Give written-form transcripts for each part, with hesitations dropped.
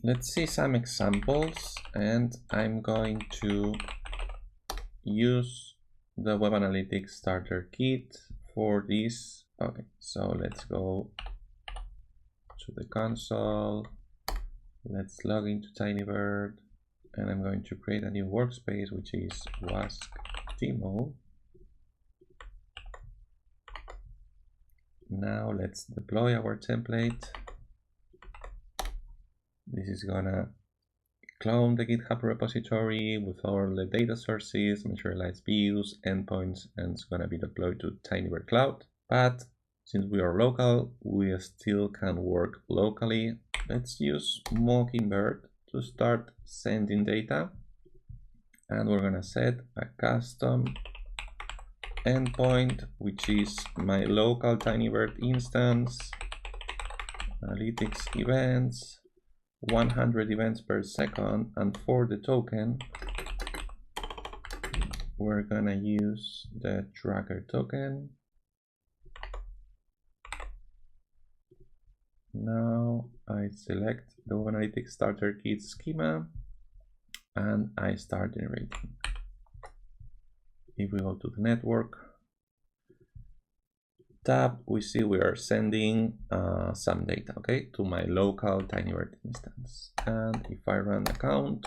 Let's see some examples, and I'm going to use the Web Analytics Starter Kit for this. Okay, so let's go to the console. Let's log into Tinybird, and I'm going to create a new workspace, which is Wask Demo. Now let's deploy our template. This is gonna clone the GitHub repository with all the data sources, materialized views, endpoints, and it's gonna be deployed to Tinybird Cloud. But since we are local, we still can work locally. Let's use Mockingbird to start sending data. And we're gonna set a custom endpoint, which is my local Tinybird instance, analytics events, 100 events per second, and for the token, we're gonna use the tracker token. Now I select the Web Analytics Starter Kit schema and I start generating. If we go to the network tab, we see we are sending some data, okay, to my local Tinybird instance. And if I run the count,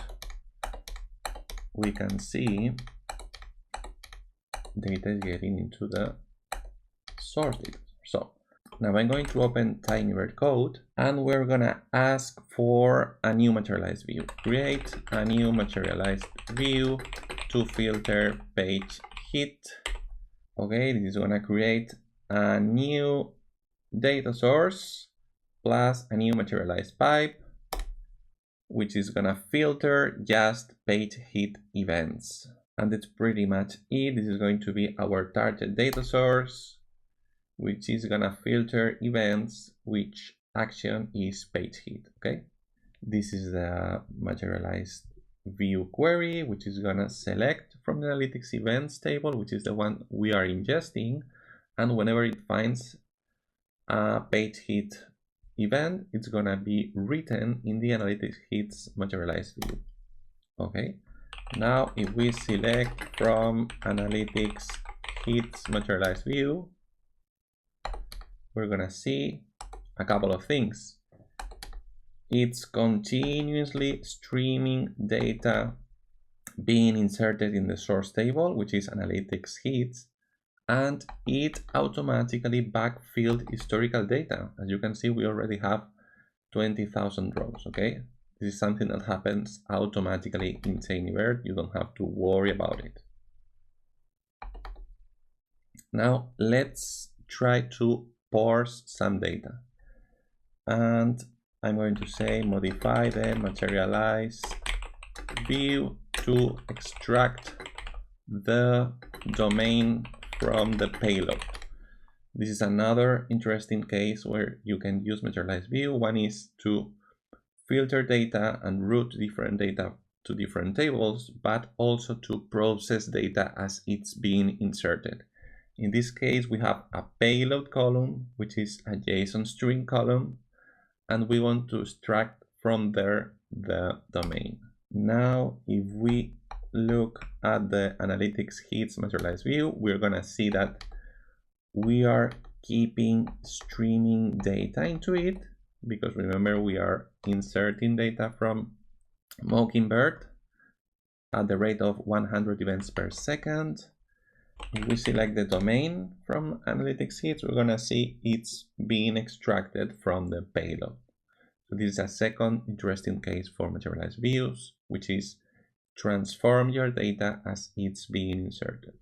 we can see data is getting into the source data. So now I'm going to open Tinybird code, and we're gonna ask for a new materialized view. Create a new materialized view to filter page hit. Okay, this is gonna create a new data source plus a new materialized pipe, which is gonna filter just page hit events. And that's pretty much it. This is going to be our target data source, which is gonna filter events which action is page hit. Okay, this is the materialized view query, which is gonna select from the analytics events table, which is the one we are ingesting, and whenever it finds a page hit event, it's gonna be written in the analytics hits materialized view. Okay, now if we select from analytics hits materialized view, we're gonna see a couple of things. It's continuously streaming data being inserted in the source table, which is analytics hits, and it automatically backfilled historical data. As you can see, we already have 20,000 rows, okay? This is something that happens automatically in Tinybird. You don't have to worry about it. Now let's try to parse some data, and I'm going to say modify the materialized view to extract the domain from the payload. This is another interesting case where you can use materialized view. One is to filter data and route different data to different tables, but also to process data as it's being inserted. In this case, we have a payload column, which is a JSON string column, and we want to extract from there the domain. Now, if we look at the analytics hits materialized view, we're gonna see that we are keeping streaming data into it, because remember, we are inserting data from Mockingbird at the rate of 100 events per second. If we select the domain from analytics hits, we're gonna see it's being extracted from the payload. So this is a second interesting case for materialized views, which is transform your data as it's being inserted.